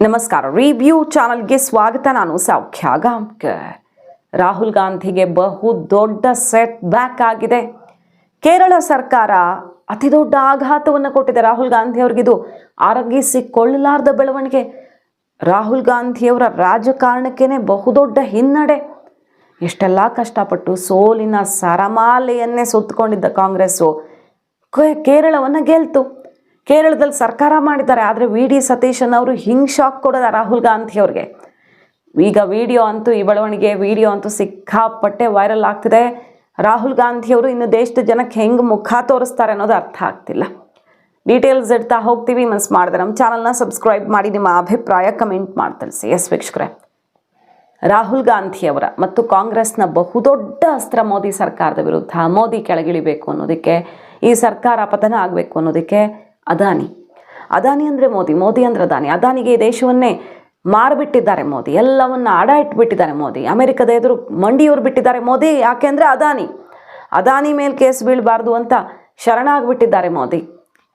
ನಮಸ್ಕಾರ. ರಿವ್ಯೂ ಚಾನಲ್ಗೆ ಸ್ವಾಗತ. ನಾನು ಸೌಖ್ಯ ಗಾಂವ್ಕರ್. ರಾಹುಲ್ ಗಾಂಧಿಗೆ ಬಹು ದೊಡ್ಡ ಸೆಟ್ ಬ್ಯಾಕ್ ಆಗಿದೆ. ಕೇರಳ ಸರ್ಕಾರ ಅತಿ ದೊಡ್ಡ ಆಘಾತವನ್ನು ಕೊಟ್ಟಿದೆ ರಾಹುಲ್ ಗಾಂಧಿ ಅವರಿಗಿದು ಆರೋಗ್ಯಿಸಿಕೊಳ್ಳಲಾರದ ಬೆಳವಣಿಗೆ. ರಾಹುಲ್ ಗಾಂಧಿಯವರ ರಾಜಕಾರಣಕ್ಕೇನೆ ಬಹುದೊಡ್ಡ ಹಿನ್ನಡೆ. ಎಷ್ಟೆಲ್ಲ ಕಷ್ಟಪಟ್ಟು ಸೋಲಿನ ಸರಮಾಲೆಯನ್ನೇ ಸುತ್ತಕೊಂಡಿದ್ದ ಕಾಂಗ್ರೆಸ್ಸು ಕೇರಳವನ್ನು ಗೆಲ್ತು. ಕೇರಳದಲ್ಲಿ ಸರ್ಕಾರ ಮಾಡಿದ್ದಾರೆ. ಆದರೆ ವಿ.ಡಿ. ಸತೀಶನ್ ಅವರು ಹಿಂಗೆ ಶಾಕ್ ಕೊಡೋದ ರಾಹುಲ್ ಗಾಂಧಿ ಅವ್ರಿಗೆ. ಈಗ ವಿಡಿಯೋ ಅಂತೂ ಈ ಬೆಳವಣಿಗೆ ವಿಡಿಯೋ ಅಂತೂ ಸಿಕ್ಕಾಪಟ್ಟೆ ವೈರಲ್ ಆಗ್ತಿದೆ. ರಾಹುಲ್ ಗಾಂಧಿಯವರು ಇನ್ನು ದೇಶದ ಜನಕ್ಕೆ ಹೆಂಗೆ ಮುಖ ತೋರಿಸ್ತಾರೆ ಅನ್ನೋದು ಅರ್ಥ ಆಗ್ತಿಲ್ಲ. ಡೀಟೇಲ್ಸ್ ಇಡ್ತಾ ಹೋಗ್ತೀವಿ. ಮಿಸ್ ಮಾಡಿದೆ ನಮ್ಮ ಚಾನಲ್ನ ಸಬ್ಸ್ಕ್ರೈಬ್ ಮಾಡಿ ನಿಮ್ಮ ಅಭಿಪ್ರಾಯ ಕಮೆಂಟ್ ಮಾಡಿ ತಿಳಿಸಿ. ಎಸ್ ವೀಕ್ಷಕರೇ, ರಾಹುಲ್ ಗಾಂಧಿಯವರ ಮತ್ತು ಕಾಂಗ್ರೆಸ್ನ ಬಹುದೊಡ್ಡ ಅಸ್ತ್ರ ಮೋದಿ ಸರ್ಕಾರದ ವಿರುದ್ಧ, ಮೋದಿ ಕೆಳಗಿಳಿಬೇಕು ಅನ್ನೋದಕ್ಕೆ, ಈ ಸರ್ಕಾರ ಪತನ ಆಗಬೇಕು ಅನ್ನೋದಕ್ಕೆ ಅದಾನಿ ಅಂದರೆ ಮೋದಿ ಅಂದರೆ ಅದಾನಿಗೆ ಈ ದೇಶವನ್ನೇ ಮಾರಿಬಿಟ್ಟಿದ್ದಾರೆ ಮೋದಿ. ಎಲ್ಲವನ್ನ ಅಡ ಇಟ್ಬಿಟ್ಟಿದ್ದಾರೆ ಮೋದಿ. ಅಮೆರಿಕದ ಎದುರು ಮಂಡಿಯೂರು ಬಿಟ್ಟಿದ್ದಾರೆ ಮೋದಿ. ಯಾಕೆಂದರೆ ಅದಾನಿ ಮೇಲೆ ಕೇಸ್ ಬೀಳಬಾರ್ದು ಅಂತ ಶರಣಾಗ್ಬಿಟ್ಟಿದ್ದಾರೆ ಮೋದಿ.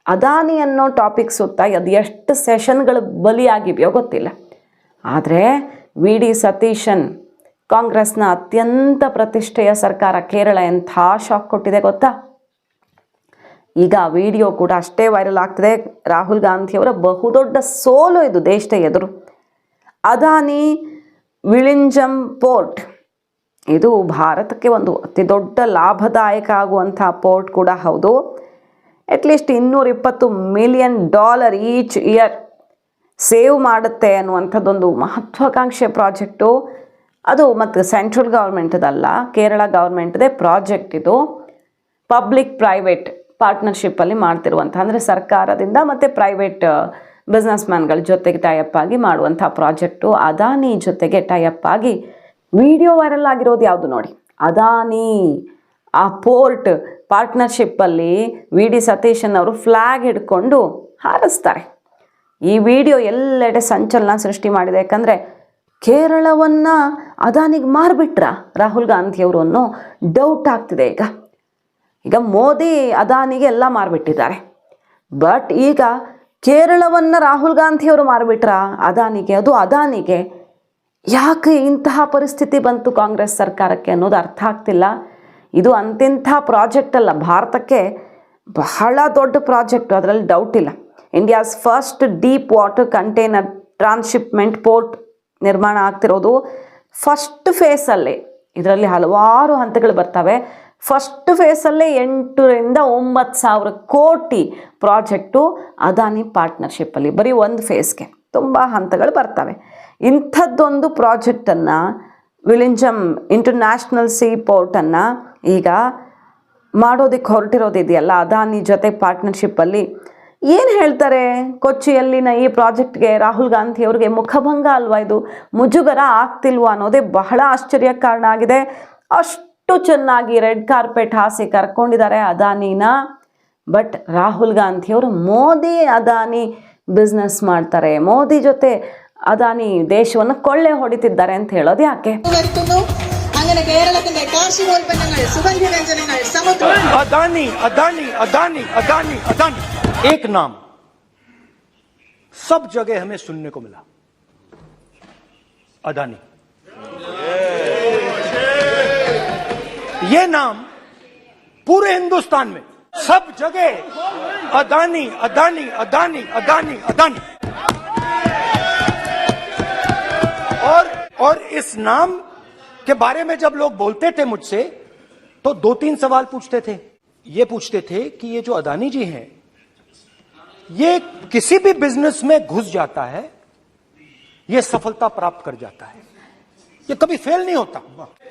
ಅದಾನಿ ಅನ್ನೋ ಟಾಪಿಕ್ ಸುತ್ತ ಅದು ಎಷ್ಟು ಸೆಷನ್ಗಳು ಬಲಿಯಾಗಿವೆಯೋ ಗೊತ್ತಿಲ್ಲ. ಆದರೆ ವಿ.ಡಿ. ಸತೀಶನ್ ಕಾಂಗ್ರೆಸ್ನ ಅತ್ಯಂತ ಪ್ರತಿಷ್ಠೆಯ ಸರ್ಕಾರ ಕೇರಳ ಎಂಥ ಶಾಕ್ ಕೊಟ್ಟಿದೆ ಗೊತ್ತಾ? ಈಗ ವಿಡಿಯೋ ಕೂಡ ಅಷ್ಟೇ ವೈರಲ್ ಆಗ್ತಿದೆ. ರಾಹುಲ್ ಗಾಂಧಿಯವರ ಬಹುದೊಡ್ಡ ಸೋಲು ಇದು ದೇಶದ ಎದುರು. ಅದಾನಿ ವಿಳಿಂಜಮ್ ಪೋರ್ಟ್ ಇದು ಭಾರತಕ್ಕೆ ಒಂದು ಅತಿ ದೊಡ್ಡ ಲಾಭದಾಯಕ ಆಗುವಂಥ ಪೋರ್ಟ್ ಕೂಡ ಹೌದು. At least $220 million each year save ಮಾಡುತ್ತೆ ಅನ್ನುವಂಥದ್ದೊಂದು ಮಹತ್ವಾಕಾಂಕ್ಷೆ ಪ್ರಾಜೆಕ್ಟು ಅದು. ಮತ್ತು ಸೆಂಟ್ರಲ್ ಗೌರ್ಮೆಂಟದಲ್ಲ, ಕೇರಳ ಗೌರ್ಮೆಂಟ್ದೇ ಪ್ರಾಜೆಕ್ಟ್ ಇದು. ಪಬ್ಲಿಕ್ ಪ್ರೈವೇಟ್ ಪಾರ್ಟ್ನರ್ಶಿಪ್ಪಲ್ಲಿ ಮಾಡ್ತಿರುವಂಥ, ಅಂದರೆ ಸರ್ಕಾರದಿಂದ ಮತ್ತು ಪ್ರೈವೇಟ್ ಬಿಸ್ನೆಸ್ ಮ್ಯಾನ್ಗಳ ಜೊತೆಗೆ ಟೈಅಪ್ ಆಗಿ ಮಾಡುವಂಥ ಪ್ರಾಜೆಕ್ಟು. ಅದಾನಿ ಜೊತೆಗೆ ಟೈಅಪ್ ಆಗಿ ವಿಡಿಯೋ ವೈರಲ್ ಆಗಿರೋದು ಯಾವುದು ನೋಡಿ. ಅದಾನಿ ಆ ಪೋರ್ಟ್ ಪಾರ್ಟ್ನರ್ಶಿಪ್ಪಲ್ಲಿ ವಿ.ಡಿ. ಸತೀಶನ್ ಅವರು ಫ್ಲ್ಯಾಗ್ ಹಿಡ್ಕೊಂಡು ಹಾರಿಸ್ತಾರೆ. ಈ ವಿಡಿಯೋ ಎಲ್ಲೆಡೆ ಸಂಚಲನ ಸೃಷ್ಟಿ ಮಾಡಿದೆ. ಯಾಕಂದರೆ ಕೇರಳವನ್ನು ಅದಾನಿಗೆ ಮಾರಿಬಿಟ್ರ ರಾಹುಲ್ ಗಾಂಧಿಯವರು ಅನ್ನೋ ಡೌಟ್ ಆಗ್ತಿದೆ. ಈಗ ಮೋದಿ ಅದಾನಿಗೆ ಎಲ್ಲ ಮಾರಿಬಿಟ್ಟಿದ್ದಾರೆ. ಬಟ್ ಈಗ ಕೇರಳವನ್ನು ರಾಹುಲ್ ಗಾಂಧಿಯವರು ಮಾರಿಬಿಟ್ರ ಅದಾನಿಗೆ ಯಾಕೆ ಇಂತಹ ಪರಿಸ್ಥಿತಿ ಬಂತು ಕಾಂಗ್ರೆಸ್ ಸರ್ಕಾರಕ್ಕೆ ಅನ್ನೋದು ಅರ್ಥ ಆಗ್ತಿಲ್ಲ. ಇದು ಅಂತಿಂಥ ಪ್ರಾಜೆಕ್ಟ್ ಅಲ್ಲ, ಭಾರತಕ್ಕೆ ಬಹಳ ದೊಡ್ಡ ಪ್ರಾಜೆಕ್ಟು, ಅದರಲ್ಲಿ ಡೌಟ್ ಇಲ್ಲ. India's first deep water container transshipment port ನಿರ್ಮಾಣ ಆಗ್ತಿರೋದು ಫಸ್ಟ್ ಫೇಸಲ್ಲೇ. ಇದರಲ್ಲಿ ಹಲವಾರು ಹಂತಗಳು ಬರ್ತವೆ. ಫಸ್ಟ್ ಫೇಸಲ್ಲೇ 8,000 to 9,000 ಕೋಟಿ ಪ್ರಾಜೆಕ್ಟು ಅದಾನಿ ಪಾರ್ಟ್ನರ್ಶಿಪ್ಪಲ್ಲಿ, ಬರೀ ಒಂದು ಫೇಸ್ಗೆ ತುಂಬ ಹಂತಗಳು ಬರ್ತವೆ. ಇಂಥದ್ದೊಂದು ಪ್ರಾಜೆಕ್ಟನ್ನು ವಿಲಿಂಜಮ್ ಇಂಟರ್ನ್ಯಾಷನಲ್ ಸೀ ಪೋರ್ಟನ್ನು ಈಗ ಮಾಡೋದಕ್ಕೆ ಹೊರಟಿರೋದಿದೆಯಲ್ಲ ಅದಾನಿ ಜೊತೆ ಪಾರ್ಟ್ನರ್ಶಿಪ್ಪಲ್ಲಿ. ಏನು ಹೇಳ್ತಾರೆ ಕೊಚ್ಚಿಯಲ್ಲಿನ ಈ ಪ್ರಾಜೆಕ್ಟ್ಗೆ ರಾಹುಲ್ ಗಾಂಧಿ ಅವ್ರಿಗೆ ಮುಖಭಂಗ ಅಲ್ವಾ, ಇದು ಮುಜುಗರ ಆಗ್ತಿಲ್ವಾ ಅನ್ನೋದೇ ಬಹಳ ಆಶ್ಚರ್ಯಕ್ಕೆ ಕಾರಣ ಆಗಿದೆ. ಅಷ್ಟು ಚೆನ್ನಾಗಿ ರೆಡ್ ಕಾರ್ಪೆಟ್ ಹಾಸಿ ಕರ್ಕೊಂಡಿದ್ದಾರೆ ಅದಾನಿನ. ಬಟ್ ರಾಹುಲ್ ಗಾಂಧಿಯವರು ಮೋದಿ ಅದಾನಿ ಬಿಸ್ನೆಸ್ ಮಾಡ್ತಾರೆ, ಮೋದಿ ಜೊತೆ ಅದಾನಿ ದೇಶವನ್ನು ಕೊಳ್ಳೆ ಹೊಡಿತಿದ್ದಾರೆ ಅಂತ ಹೇಳೋದು ಯಾಕೆ? അങ്ങനെ കേരളത്തിന്റെ കാർഷികോൽപ്പന്നങ്ങൾ, സുഗന്ധ വ്യഞ്ജനങ്ങൾ, സമുദ്ര अदानी अदानी अदानी अदानी अदानी एक नाम सब जगह हमें सुनने को मिला, अदानी। ये नाम पूरे हिंदुस्तान में सब जगह अदानी अदानी अदानी अदानी अदानी। और इस नाम के बारे में जब लोग बोलते थे मुझसे तो 2-3 सवाल पूछते थे। ये पूछते थे कि ये जो अदानी जी हैं ये किसी भी बिजनेस में घुस जाता है, ये सफलता प्राप्त कर जाता है, ये कभी फेल नहीं होता।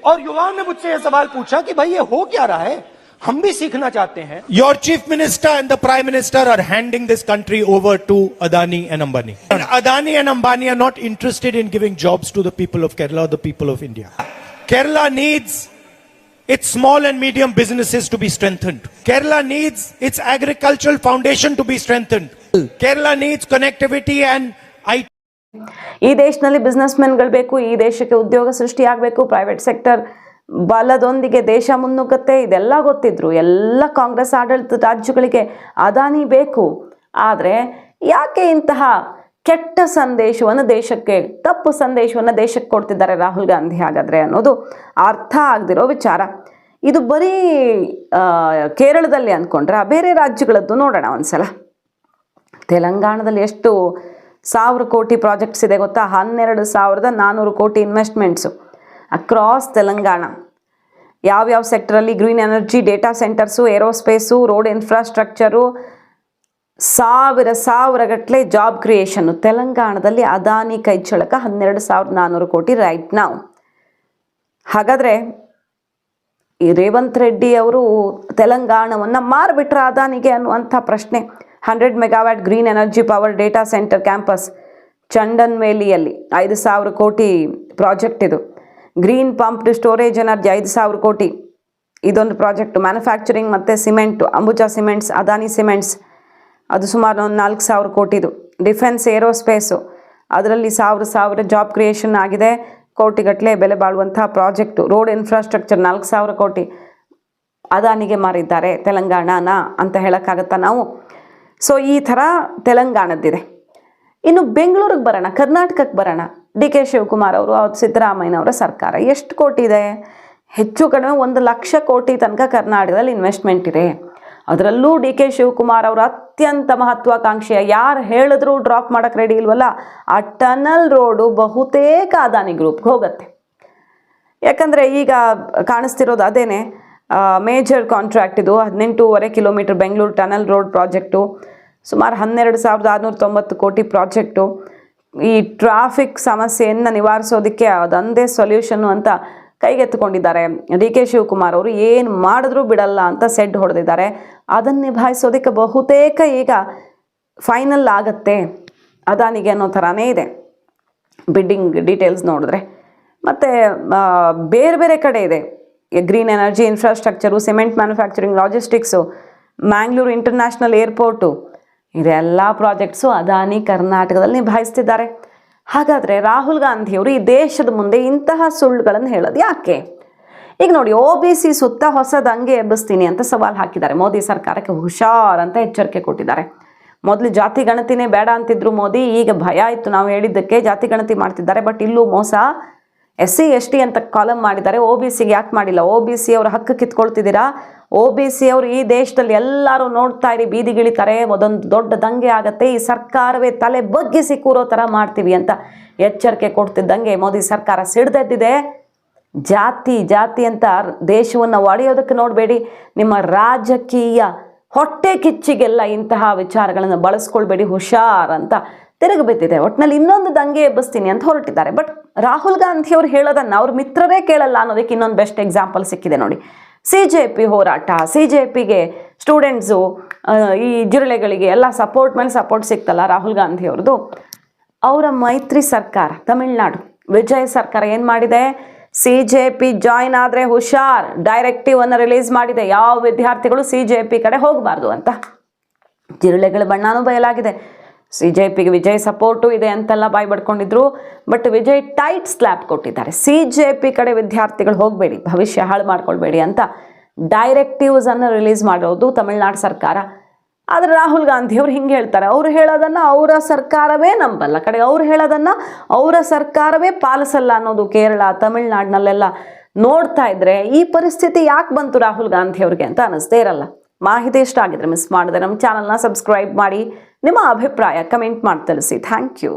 और युवाओं ने मुझसे ये सवाल पूछा कि भाई ये हो क्या रहा है, हम भी सीखना चाहते हैं। Your chief minister and the prime minister are handing this country over to Adani and Ambani. Adani and Ambani are not interested in giving jobs to the people of Kerala or the people of India. Kerala needs its small and medium businesses to be strengthened. Kerala needs its agricultural foundation to be strengthened. Kerala needs connectivity and IT. ಈ ದೇಶದಲ್ಲಿ business ಮೆನ್ಗಳು ಬೇಕು, ಈ ದೇಶಕ್ಕೆ ಉದ್ಯೋಗ ಸೃಷ್ಟಿ ಆಗಬೇಕು, private sector ಬಲದೊಂದಿಗೆ ದೇಶ ಮುನ್ನುಗ್ಗುತ್ತೆ, ಇದೆಲ್ಲ ಗೊತ್ತಿದ್ರು ಎಲ್ಲ ಕಾಂಗ್ರೆಸ್ ಆಡಳಿತ ರಾಜ್ಯಗಳಿಗೆ ಅದಾನಿ ಬೇಕು. ಆದರೆ ಯಾಕೆ ಇಂತಹ ಕೆಟ್ಟ ಸಂದೇಶವನ್ನು ದೇಶಕ್ಕೆ, ತಪ್ಪು ಸಂದೇಶವನ್ನು ದೇಶಕ್ಕೆ ಕೊಡ್ತಿದ್ದಾರೆ ರಾಹುಲ್ ಗಾಂಧಿ ಹಾಗಾದರೆ ಅನ್ನೋದು ಅರ್ಥ ಆಗದಿರೋ ವಿಚಾರ. ಇದು ಬರೀ ಕೇರಳದಲ್ಲಿ ಅಂದ್ಕೊಂಡ್ರೆ ಬೇರೆ ರಾಜ್ಯಗಳದ್ದು ನೋಡೋಣ ಒಂದ್ಸಲ. ತೆಲಂಗಾಣದಲ್ಲಿ ಎಷ್ಟು 1000 ಕೋಟಿ ಪ್ರಾಜೆಕ್ಟ್ಸ್ ಇದೆ ಗೊತ್ತಾ? 12,400 ಕೋಟಿ ಇನ್ವೆಸ್ಟ್ಮೆಂಟ್ಸು ಅಕ್ರಾಸ್ ತೆಲಂಗಾಣ. ಯಾವ್ಯಾವ ಸೆಕ್ಟರಲ್ಲಿ? Green energy, data centres, aerospace, road infrastructure, ಸಾವಿರ ಗಟ್ಟಲೆ ಜಾಬ್ ಕ್ರಿಯೇಷನ್ನು. ತೆಲಂಗಾಣದಲ್ಲಿ ಅದಾನಿ ಕೈ ಚಳಕ 12,400 ಕೋಟಿ ರೈಟ್ ನಾವು. ಹಾಗಾದರೆ ಈ ರೇವಂತ್ ರೆಡ್ಡಿ ಅವರು ತೆಲಂಗಾಣವನ್ನು ಮಾರಿಬಿಟ್ರ ಅದಾನಿಗೆ ಅನ್ನುವಂಥ ಪ್ರಶ್ನೆ. 100 megawatt green energy power data centre campus ಚಂಡನ್ವೇಲಿಯಲ್ಲಿ 5,000 ಕೋಟಿ ಪ್ರಾಜೆಕ್ಟ್ ಇದು. ಗ್ರೀನ್ ಪಂಪ್ಡ್ ಸ್ಟೋರೇಜ್ ಎನರ್ಜಿ 5,000 ಕೋಟಿ ಇದೊಂದು ಪ್ರಾಜೆಕ್ಟು. ಮ್ಯಾನುಫ್ಯಾಕ್ಚರಿಂಗ್ ಮತ್ತು cement, Ambuja cements, Adani cements, ಅದು ಸುಮಾರು ಒಂದು 4,000 ಕೋಟಿದು. ಡಿಫೆನ್ಸ್ ಏರೋಸ್ಪೇಸು, ಅದರಲ್ಲಿ ಸಾವಿರ ಜಾಬ್ ಕ್ರಿಯೇಷನ್ ಆಗಿದೆ, ಕೋಟಿಗಟ್ಟಲೆ ಬೆಲೆ ಬಾಳುವಂಥ ಪ್ರಾಜೆಕ್ಟು. ರೋಡ್ ಇನ್ಫ್ರಾಸ್ಟ್ರಕ್ಚರ್ 4,000 ಕೋಟಿ ಅದಾನಿಗೆ ಮಾರಿದ್ದಾರೆ ತೆಲಂಗಾಣನ ಅಂತ ಹೇಳೋಕ್ಕಾಗತ್ತಾ ನಾವು? ಸೊ ಈ ಥರ ತೆಲಂಗಾಣದ್ದಿದೆ. ಇನ್ನು ಬೆಂಗಳೂರಿಗೆ ಬರೋಣ, ಕರ್ನಾಟಕಕ್ಕೆ ಬರೋಣ. DK ಶಿವಕುಮಾರ್ ಅವರು, ಸಿದ್ದರಾಮಯ್ಯನವರ ಸರ್ಕಾರ ಎಷ್ಟು ಕೋಟಿ ಇದೆ? ಹೆಚ್ಚು ಕಡಿಮೆ 1,00,000 ಕೋಟಿ ತನಕ ಕರ್ನಾಟಕದಲ್ಲಿ ಇನ್ವೆಸ್ಟ್ಮೆಂಟ್ ಇದೆ. ಅದರಲ್ಲೂ DK ಶಿವಕುಮಾರ್ ಅವರು ಅತ್ಯಂತ ಮಹತ್ವಾಕಾಂಕ್ಷೆಯ, ಯಾರು ಹೇಳಿದ್ರೂ ಡ್ರಾಪ್ ಮಾಡೋಕ್ಕೆ ರೆಡಿ ಇಲ್ವಲ್ಲ, ಆ ಟನಲ್ ರೋಡು ಬಹುತೇಕ ಅದಾನಿ ಗ್ರೂಪ್ಗೆ ಹೋಗುತ್ತೆ. ಯಾಕಂದರೆ ಈಗ ಕಾಣಿಸ್ತಿರೋದು ಅದೇನೆ ಮೇಜರ್ ಕಾಂಟ್ರಾಕ್ಟ್ ಇದು. 18.5 kilometre Bengaluru tunnel road project, ಸುಮಾರು 12,690 ಕೋಟಿ ಪ್ರಾಜೆಕ್ಟು. ಈ ಟ್ರಾಫಿಕ್ ಸಮಸ್ಯೆಯನ್ನು ನಿವಾರಿಸೋದಕ್ಕೆ ಅದೊಂದೇ ಸೊಲ್ಯೂಷನ್ನು ಅಂತ ಕೈಗೆತ್ತಿಕೊಂಡಿದ್ದಾರೆ. DK ಶಿವಕುಮಾರ್ ಅವರು ಏನು ಮಾಡಿದ್ರೂ ಬಿಡಲ್ಲ ಅಂತ ಸೆಡ್ ಹೊಡೆದಿದ್ದಾರೆ. ಅದನ್ನು ನಿಭಾಯಿಸೋದಕ್ಕೆ ಬಹುತೇಕ ಈಗ ಫೈನಲ್ ಆಗತ್ತೆ ಅದಾನಿಗೆ ಅನ್ನೋ ಥರನೇ ಇದೆ ಬಿಡ್ಡಿಂಗ್ ಡೀಟೇಲ್ಸ್ ನೋಡಿದ್ರೆ. ಮತ್ತು ಬೇರೆ ಬೇರೆ ಕಡೆ ಇದೆ. Green energy, infrastructure, cement manufacturing, logistics, Mangalore international airport, ಇದೆಲ್ಲ ಪ್ರಾಜೆಕ್ಟ್ಸು ಅದಾನಿ ಕರ್ನಾಟಕದಲ್ಲಿ ನಿಭಾಯಿಸ್ತಿದ್ದಾರೆ. ಹಾಗಾದರೆ ರಾಹುಲ್ ಗಾಂಧಿಯವರು ಈ ದೇಶದ ಮುಂದೆ ಇಂತಹ ಸುಳ್ಳುಗಳನ್ನು ಹೇಳೋದು ಯಾಕೆ? ಈಗ ನೋಡಿ, OBC ಸುತ್ತ ಹೊಸ ದಂಗೆ ಎಬ್ಬಿಸ್ತೀನಿ ಅಂತ ಸವಾಲು ಹಾಕಿದ್ದಾರೆ. ಮೋದಿ ಸರ್ಕಾರಕ್ಕೆ ಹುಷಾರ್ ಅಂತ ಎಚ್ಚರಿಕೆ ಕೊಟ್ಟಿದ್ದಾರೆ. ಮೊದಲು ಜಾತಿ ಗಣತಿನೇ ಬೇಡ ಅಂತಿದ್ರು ಮೋದಿ, ಈಗ ಭಯ ಆಯಿತು ನಾವು ಹೇಳಿದ್ದಕ್ಕೆ, ಜಾತಿ ಗಣತಿ ಮಾಡ್ತಿದ್ದಾರೆ. ಬಟ್ ಇಲ್ಲೂ ಮೋಸ. SC ST ಅಂತ ಕಾಲಮ್ ಮಾಡಿದ್ದಾರೆ, OBCಗೆ ಯಾಕೆ ಮಾಡಿಲ್ಲ? OBC ಅವರ ಹಕ್ಕು ಕಿತ್ಕೊಳ್ತಿದ್ದೀರಾ. OBC ಅವರು ಈ ದೇಶದಲ್ಲಿ ಎಲ್ಲರೂ ನೋಡ್ತಾ ಇರಿ, ಬೀದಿಗಿಳಿತಾರೆ, ಒಂದೊಂದು ದೊಡ್ಡ ದಂಗೆ ಆಗತ್ತೆ, ಈ ಸರ್ಕಾರವೇ ತಲೆ ಬಗ್ಗಿಸಿ ಕೂರೋ ಥರ ಮಾಡ್ತೀವಿ ಅಂತ ಎಚ್ಚರಿಕೆ ಕೊಡ್ತಿದ್ದಂಗೆ ಮೋದಿ ಸರ್ಕಾರ ಸಿಡ್ದೆದ್ದಿದೆ. ಜಾತಿ ಅಂತ ದೇಶವನ್ನು ಒಡೆಯೋದಕ್ಕೆ ನೋಡಬೇಡಿ, ನಿಮ್ಮ ರಾಜಕೀಯ ಹೊಟ್ಟೆ ಕಿಚ್ಚಿಗೆಲ್ಲ ಇಂತಹ ವಿಚಾರಗಳನ್ನು ಬಳಸ್ಕೊಳ್ಬೇಡಿ, ಹುಷಾರ್ ಅಂತ ತಿರುಗಿಬಿದ್ದಿದೆ. ಒಟ್ಟಿನಲ್ಲಿ ಇನ್ನೊಂದು ದಂಗೆ ಎಬ್ಬಿಸ್ತೀನಿ ಅಂತ ಹೊರಟಿದ್ದಾರೆ. ಬಟ್ ರಾಹುಲ್ ಗಾಂಧಿ ಅವರು ಹೇಳೋದನ್ನು ಅವ್ರ ಮಿತ್ರರೇ ಕೇಳಲ್ಲ ಅನ್ನೋದಕ್ಕೆ ಇನ್ನೊಂದು ಬೆಸ್ಟ್ ಎಕ್ಸಾಂಪಲ್ ಸಿಕ್ಕಿದೆ ನೋಡಿ. CJP ಹೋರಾಟ, CJPಗೆ ಸ್ಟೂಡೆಂಟ್ಸು, ಈ ಜಿರಳೆಗಳಿಗೆ ಎಲ್ಲ ಸಪೋರ್ಟ್ ಮೇಲೆ ಸಪೋರ್ಟ್ ಸಿಕ್ತಲ್ಲ ರಾಹುಲ್ ಗಾಂಧಿ ಅವ್ರದ್ದು. ಅವರ ಮೈತ್ರಿ ಸರ್ಕಾರ ತಮಿಳ್ನಾಡು ವಿಜಯ್ ಸರ್ಕಾರ ಏನು ಮಾಡಿದೆ? CJP ಜಾಯಿನ್ ಆದರೆ ಹುಷಾರ್ ಡೈರೆಕ್ಟಿವನ್ನು ರಿಲೀಸ್ ಮಾಡಿದೆ. ಯಾವ ವಿದ್ಯಾರ್ಥಿಗಳು CJP ಕಡೆ ಹೋಗಬಾರ್ದು ಅಂತ. ಜಿರಳೆಗಳ ಬಣ್ಣನೂ ಬಯಲಾಗಿದೆ. CJPಗೆ ವಿಜಯ್ ಸಪೋರ್ಟು ಇದೆ ಅಂತೆಲ್ಲ ಬಾಯಿ ಬಡ್ಕೊಂಡಿದ್ರು. ಬಟ್ ವಿಜಯ್ ಟೈಟ್ ಸ್ಲ್ಯಾಪ್ ಕೊಟ್ಟಿದ್ದಾರೆ. CJP ಕಡೆ ವಿದ್ಯಾರ್ಥಿಗಳು ಹೋಗಬೇಡಿ, ಭವಿಷ್ಯ ಹಾಳು ಮಾಡ್ಕೊಳ್ಬೇಡಿ ಅಂತ ಡೈರೆಕ್ಟಿವ್ಸನ್ನು ರಿಲೀಸ್ ಮಾಡೋದು ತಮಿಳ್ನಾಡು ಸರ್ಕಾರ. ಆದರೆ ರಾಹುಲ್ ಗಾಂಧಿ ಅವರು ಹಿಂಗೆ ಹೇಳ್ತಾರೆ, ಅವರು ಹೇಳೋದನ್ನು ಅವರ ಸರ್ಕಾರವೇ ನಂಬಲ್ಲ, ಕಡೆ ಅವ್ರು ಹೇಳೋದನ್ನು ಅವರ ಸರ್ಕಾರವೇ ಪಾಲಿಸಲ್ಲ ಅನ್ನೋದು ಕೇರಳ, ತಮಿಳ್ನಾಡಿನಲ್ಲೆಲ್ಲ ನೋಡ್ತಾ ಇದ್ರೆ ಈ ಪರಿಸ್ಥಿತಿ ಯಾಕೆ ಬಂತು ರಾಹುಲ್ ಗಾಂಧಿ ಅವ್ರಿಗೆ ಅಂತ ಅನ್ನಿಸ್ದೇ ಇರಲ್ಲ. ಮಾಹಿತಿ ಇಷ್ಟ ಆಗಿದ್ರೆ ಮಿಸ್ ಮಾಡಿದ್ರೆ ನಮ್ಮ ಚಾನಲ್ನ ಸಬ್ಸ್ಕ್ರೈಬ್ ಮಾಡಿ, ನಿಮ್ಮ ಅಭಿಪ್ರಾಯ ಕಮೆಂಟ್ ಮಾಡಿ ತಿಳಿಸಿ. Thank you.